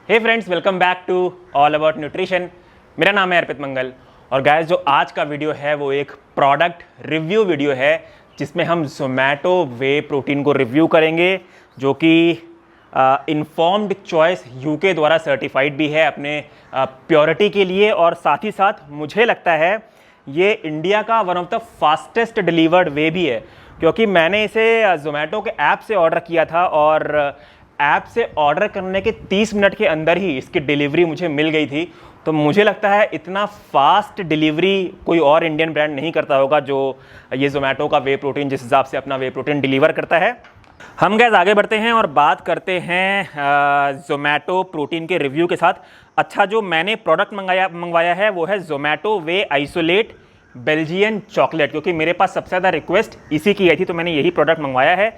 Hey friends, welcome back to all about nutrition. मेरा नाम है अर्पित मंगल और गाइस जो आज का वीडियो है वो एक प्रोडक्ट रिव्यू वीडियो है जिसमें हम ज़ोमैटो वे प्रोटीन को रिव्यू करेंगे, जो कि इन्फॉर्म्ड चॉइस यूके द्वारा सर्टिफाइड भी है अपने प्योरिटी के लिए। और साथ ही साथ मुझे लगता है ये इंडिया का one of the fastest delivered way भी है, क्योंकि मैंने इसे ज़ोमैटो के ऐप से ऑर्डर किया था और ऐप से ऑर्डर करने के 30 मिनट के अंदर ही इसकी डिलीवरी मुझे मिल गई थी। तो मुझे लगता है इतना फास्ट डिलीवरी कोई और इंडियन ब्रांड नहीं करता होगा जो ये ज़ोमैटो का वे प्रोटीन जिस हिसाब से अपना वे प्रोटीन डिलीवर करता है। हम गैस आगे बढ़ते हैं और बात करते हैं ज़ोमैटो प्रोटीन के रिव्यू के साथ। अच्छा, जो मैंने प्रोडक्ट मंगवाया है वो है ज़ोमैटो वे आइसोलेट बेल्जियन चॉकलेट, क्योंकि मेरे पास सबसे ज़्यादा रिक्वेस्ट इसी की आई थी तो मैंने यही प्रोडक्ट मंगवाया है।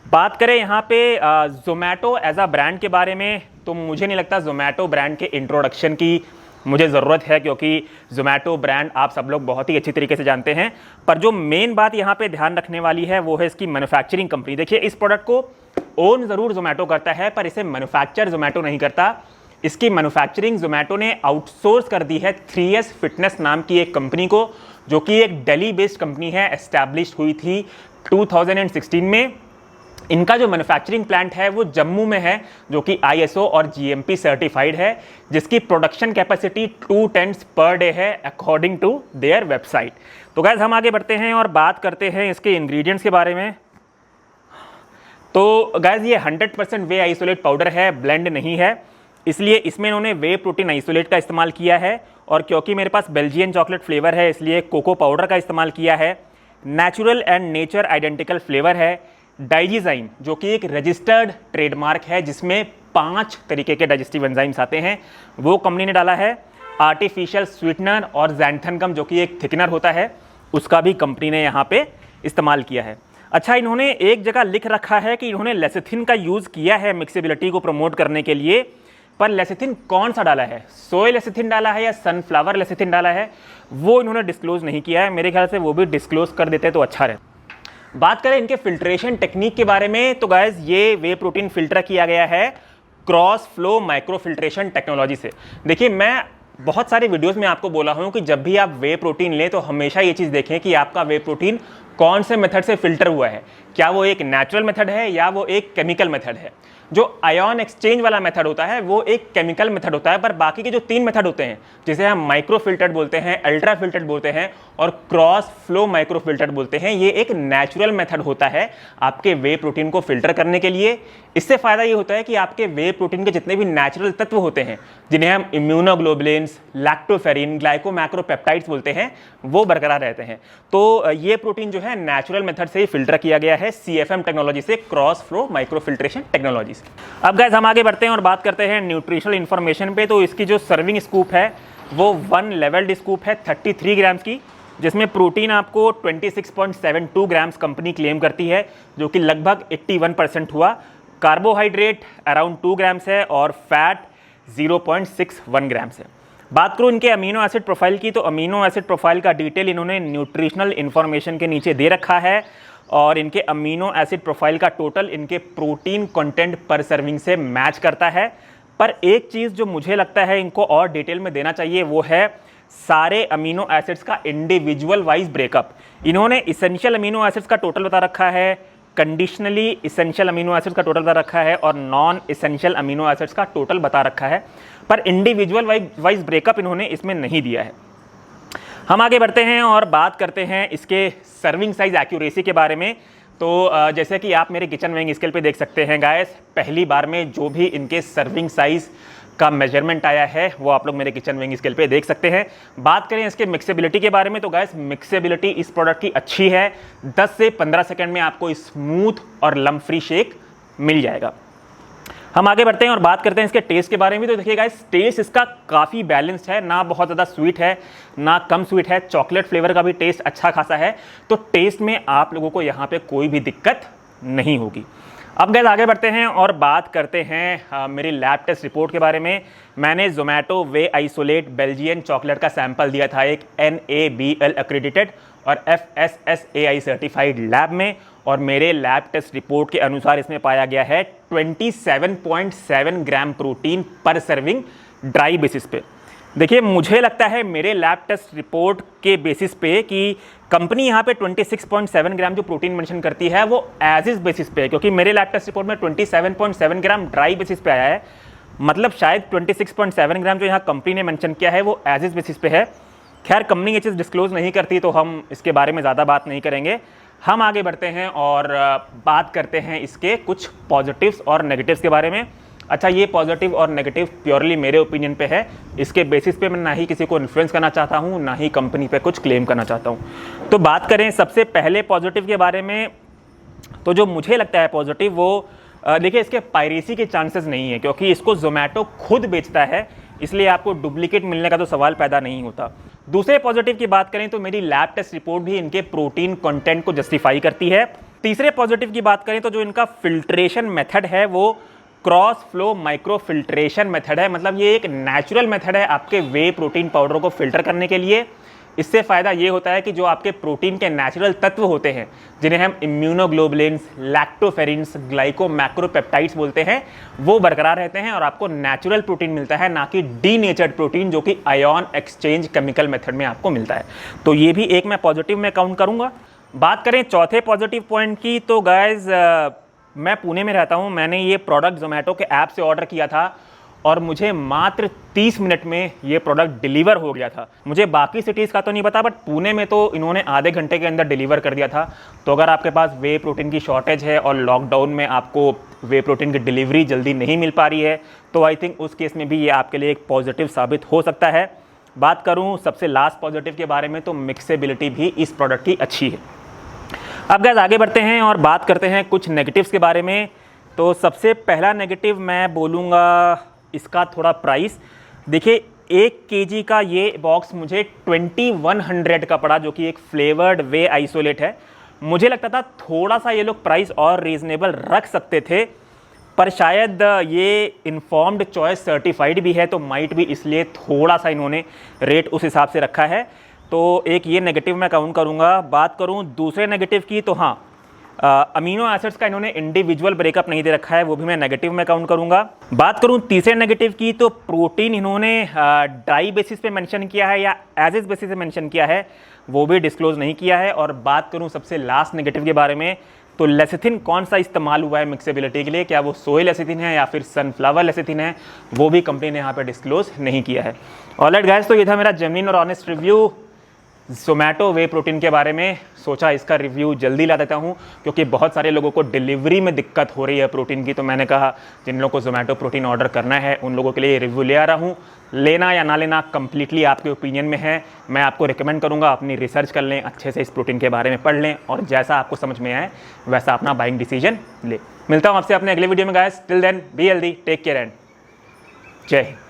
बात करें यहाँ पे ज़ोमैटो एज अ ब्रांड के बारे में, तो मुझे नहीं लगता ज़ोमैटो ब्रांड के इंट्रोडक्शन की मुझे ज़रूरत है, क्योंकि ज़ोमैटो ब्रांड आप सब लोग बहुत ही अच्छी तरीके से जानते हैं। पर जो मेन बात यहाँ पे ध्यान रखने वाली है वो है इसकी मैन्युफैक्चरिंग कंपनी। देखिए, इस प्रोडक्ट को ओन ज़रूर ज़ोमैटो करता है पर इसे मैन्युफैक्चर ज़ोमैटो नहीं करता। इसकी मैन्युफैक्चरिंग ज़ोमैटो ने आउटसोर्स कर दी है 3S फिटनेस नाम की एक कंपनी को, जो कि एक दिल्ली बेस्ड कंपनी है, एस्टैब्लिश हुई थी 2016 में। इनका जो मैन्युफैक्चरिंग प्लांट है वो जम्मू में है, जो कि ISO और GMP सर्टिफाइड है, जिसकी production capacity 2 tons per day है अकॉर्डिंग टू देयर वेबसाइट। तो गाइस हम आगे बढ़ते हैं और बात करते हैं इसके इंग्रेडिएंट्स के बारे में। तो गाइस ये 100% वे आइसोलेट पाउडर है, ब्लेंड नहीं है, इसलिए इसमें इन्होंने वे प्रोटीन आइसोलेट का इस्तेमाल किया है। और क्योंकि मेरे पास बेल्जियन चॉकलेट फ्लेवर है इसलिए कोको पाउडर का इस्तेमाल किया है। Natural and nature identical flavour है। डाइजीजाइम, जो कि एक रजिस्टर्ड ट्रेडमार्क है जिसमें 5 तरीके के डाइजेस्टिव एंजाइम्स आते हैं, वो कंपनी ने डाला है। आर्टिफिशियल स्वीटनर और ज़ैंथन, जो कि एक थिकनर होता है, उसका भी कंपनी ने यहाँ पे इस्तेमाल किया है। अच्छा, इन्होंने एक जगह लिख रखा है कि इन्होंने लेसिथिन का यूज़ किया है मिक्सेबिलिटी को प्रमोट करने के लिए, पर लेसिथिन कौन सा डाला है, सोय लेसिथिन डाला है या सनफ्लावर लेसिथिन डाला है, वो इन्होंने डिस्क्लोज नहीं किया है। मेरे ख्याल से वो भी डिस्क्लोज कर देते तो अच्छा रहे। बात करें इनके फिल्ट्रेशन टेक्निक के बारे में, तो गाइस ये वे प्रोटीन फिल्टर किया गया है cross flow micro filtration technology से। देखिए, मैं बहुत सारे वीडियोस में आपको बोला हूं कि जब भी आप वे प्रोटीन लें तो हमेशा ये चीज़ देखें कि आपका वे प्रोटीन कौन से मेथड से फिल्टर हुआ है, क्या वो एक नेचुरल मेथड है या वो एक केमिकल मेथड है। जो आयन एक्सचेंज वाला मेथड होता है वो एक केमिकल मेथड होता है, पर बाकी के जो 3 मेथड होते हैं, जिसे हम माइक्रो फिल्टर्ड बोलते हैं, अल्ट्रा फिल्टर्ड बोलते हैं और क्रॉस फ्लो माइक्रो फिल्टर्ड बोलते हैं, ये एक नेचुरल मेथड होता है आपके वे प्रोटीन को फिल्टर करने के लिए। इससे फ़ायदा ये होता है कि आपके वे प्रोटीन के जितने भी नेचुरल तत्व होते हैं, जिन्हें हम इम्यूनोग्लोबुलिन्स, लैक्टोफेरिन, ग्लाइकोमैक्रोपेप्टाइड्स बोलते हैं, वो बरकरार रहते हैं। तो ये प्रोटीन जो है नेचुरल मेथड से ही फिल्टर किया गया है CFM टेक्नोलॉजी से, cross flow micro filtration technology. अब गाइस हम आगे बढ़ते हैं और बात करते हैं न्यूट्रिशनल इन्फॉर्मेशन पे। तो इसकी जो सर्विंग स्कूप है वो 1 लेवल्ड स्कूप है 33 ग्राम्स की, जिसमें प्रोटीन आपको 26.72 ग्राम्स कंपनी क्लेम करती है, जो कि लगभग 81% हुआ। कार्बोहाइड्रेट अराउंड 2 ग्राम्स है और फैट 0.61 ग्राम्स है। बात करूँ इनके अमीनो एसिड प्रोफाइल की, तो अमीनो एसिड प्रोफाइल का डिटेल इन्होंने न्यूट्रिशनल इन्फॉर्मेशन के नीचे दे रखा है और इनके अमीनो एसिड प्रोफाइल का टोटल इनके प्रोटीन कंटेंट पर सर्विंग से मैच करता है। पर एक चीज़ जो मुझे लगता है इनको और डिटेल में देना चाहिए वो है सारे अमीनो एसिड्स का इंडिविजुअल वाइज ब्रेकअप। इन्होंने इसेंशियल अमीनो एसिड्स का टोटल बता रखा है, कंडीशनली इसेंशियल अमीनो एसिड्स का टोटल बता रखा है और नॉन इसेंशियल अमीनो एसिड्स का टोटल बता रखा है, पर इंडिविजुअल वाइज ब्रेकअप इन्होंने इसमें नहीं दिया है। हम आगे बढ़ते हैं और बात करते हैं इसके सर्विंग साइज एक्यूरेसी के बारे में। तो जैसे कि आप मेरे किचन वेइंग स्केल पे देख सकते हैं गाइस, पहली बार में जो भी इनके सर्विंग साइज का मेजरमेंट आया है वो आप लोग मेरे किचन वेइंग स्केल पे देख सकते हैं। बात करें इसके मिक्सेबिलिटी के बारे में, तो गाइस मिक्सेबिलिटी इस प्रोडक्ट की अच्छी है। 10 से 15 सेकेंड में आपको स्मूथ और लम्प फ्री शेक मिल जाएगा। हम आगे बढ़ते हैं और बात करते हैं इसके टेस्ट के बारे में। तो देखिए गाइस, टेस्ट इसका काफ़ी बैलेंस्ड है, ना बहुत ज़्यादा स्वीट है ना कम स्वीट है, चॉकलेट फ्लेवर का भी टेस्ट अच्छा खासा है। तो टेस्ट में आप लोगों को यहाँ पे कोई भी दिक्कत नहीं होगी। अब गाइस आगे बढ़ते हैं और बात करते हैं मेरी लैब टेस्ट रिपोर्ट के बारे में। मैंने ज़ोमैटो वे आइसोलेट बेल्जियन चॉकलेट का सैंपल दिया था, एक NABL एक्रेडिटेड, और FSSAI सर्टिफाइड लैब में, और मेरे लैब टेस्ट रिपोर्ट के अनुसार इसमें पाया गया है 27.7 ग्राम प्रोटीन पर सर्विंग ड्राई बेसिस पे। देखिए, मुझे लगता है मेरे लैब टेस्ट रिपोर्ट के बेसिस पे कि कंपनी यहाँ पे 26.7 ग्राम जो प्रोटीन मेंशन करती है वो एज इज बेसिस पे है, क्योंकि मेरे लैब टेस्ट रिपोर्ट में 27.7 ग्राम ड्राई बेसिस पे आया है। मतलब शायद 26.7 ग्राम जो यहाँ कंपनी ने मेंशन किया है वो एज इज बेसिस पे है। खैर, कंपनी ये चीज़ डिस्क्लोज नहीं करती तो हम इसके बारे में ज़्यादा बात नहीं करेंगे। हम आगे बढ़ते हैं और बात करते हैं इसके कुछ पॉजिटिव्स और नेगेटिव्स के बारे में। अच्छा, ये पॉजिटिव और नेगेटिव प्योरली मेरे ओपिनियन पे है, इसके बेसिस पे मैं ना ही किसी को इन्फ्लुएंस करना चाहता हूँ, ना ही कंपनी पे कुछ क्लेम करना चाहता हूँ। तो बात करें सबसे पहले पॉजिटिव के बारे में, तो जो मुझे लगता है पॉजिटिव वो देखिए, इसके पायरेसी के चांसेस नहीं है, क्योंकि इसको जोमेटो खुद बेचता है, इसलिए आपको डुप्लीकेट मिलने का तो सवाल पैदा नहीं होता। दूसरे पॉजिटिव की बात करें तो मेरी लैब टेस्ट रिपोर्ट भी इनके प्रोटीन कंटेंट को जस्टिफाई करती है। तीसरे पॉजिटिव की बात करें तो जो इनका फिल्ट्रेशन मेथड है वो cross flow micro filtration method है। मतलब ये एक नेचुरल मेथड है आपके वे प्रोटीन पाउडर को फिल्टर करने के लिए। इससे फ़ायदा ये होता है कि जो आपके प्रोटीन के नेचुरल तत्व होते हैं, जिन्हें हम इम्यूनोग्लोबुलिन्स, लैक्टोफेरिन्स, ग्लाइकोमैक्रोपेप्टाइड्स बोलते हैं, वो बरकरार रहते हैं और आपको नेचुरल प्रोटीन मिलता है, ना कि डीनेचर्ड प्रोटीन जो कि आयन एक्सचेंज केमिकल मेथड में आपको मिलता है। तो ये भी एक मैं पॉजिटिव में काउंट करूँगा। बात करें चौथे पॉजिटिव पॉइंट की, तो गाइज मैं पुणे में रहता हूँ। मैंने ये प्रोडक्ट जोमेटो के ऐप से ऑर्डर किया था और मुझे मात्र 30 मिनट में ये प्रोडक्ट डिलीवर हो गया था। मुझे बाकी सिटीज़ का तो नहीं पता, बट पुणे में तो इन्होंने आधे घंटे के अंदर डिलीवर कर दिया था। तो अगर आपके पास वे प्रोटीन की शॉर्टेज है और लॉकडाउन में आपको वे प्रोटीन की डिलीवरी जल्दी नहीं मिल पा रही है, तो आई थिंक उस केस में भी ये आपके लिए एक पॉजिटिव साबित हो सकता है। बात करूँ सबसे लास्ट पॉजिटिव के बारे में, तो मिक्सेबिलिटी भी इस प्रोडक्ट की अच्छी है। अब गाइस आगे बढ़ते हैं और बात करते हैं कुछ नेगेटिव्स के बारे में। तो सबसे पहला नेगेटिव मैं बोलूँगा इसका थोड़ा प्राइस। देखिए, 1 kg का ये बॉक्स मुझे 2100 का पड़ा, जो कि एक फ्लेवर्ड वे आइसोलेट है। मुझे लगता था थोड़ा सा ये लोग प्राइस और रीजनेबल रख सकते थे, पर शायद ये इन्फॉर्म्ड चॉइस सर्टिफाइड भी है, तो माइट भी इसलिए थोड़ा सा इन्होंने रेट उस हिसाब से रखा है। तो एक ये नेगेटिव मैं काउंट करूँगा। बात करूँ दूसरे नेगेटिव की, तो हाँ, अमीनो एसिड्स का इन्होंने इंडिविजुअल ब्रेकअप नहीं दे रखा है, वो भी मैं नेगेटिव में काउंट करूँगा। बात करूँ तीसरे नेगेटिव की, तो प्रोटीन इन्होंने ड्राई बेसिस पे मेंशन किया है या एज इज बेसिस पे मेंशन किया है, वो भी डिस्क्लोज नहीं किया है। और बात करूँ सबसे लास्ट नेगेटिव के बारे में, तो लेसिथिन कौन सा इस्तेमाल हुआ है मिक्सेबिलिटी के लिए, क्या वो सोय लेसिथिन है या फिर सनफ्लावर लेसिथिन है, वो भी कंपनी ने यहाँ पर डिस्क्लोज नहीं किया है। ऑलराइट गाइस, तो ये था मेरा जेन्युइन और ऑनेस्ट रिव्यू जोमेटो वे प्रोटीन के बारे में। सोचा इसका रिव्यू जल्दी ला देता हूँ, क्योंकि बहुत सारे लोगों को डिलीवरी में दिक्कत हो रही है प्रोटीन की। तो मैंने कहा जिन लोगों को जोमेटो प्रोटीन ऑर्डर करना है उन लोगों के लिए रिव्यू ले आ रहा हूँ। लेना या ना लेना कंप्लीटली आपके ओपिनियन में है। मैं आपको रिकमेंड करूँगा अपनी रिसर्च कर लें, अच्छे से इस प्रोटीन के बारे में पढ़ लें, और जैसा आपको समझ में आए वैसा अपना बाइंग डिसीजन ले। मिलता हूँ आपसे अपने अगले वीडियो में guys. Till then be healthy, take care and जय हिंद।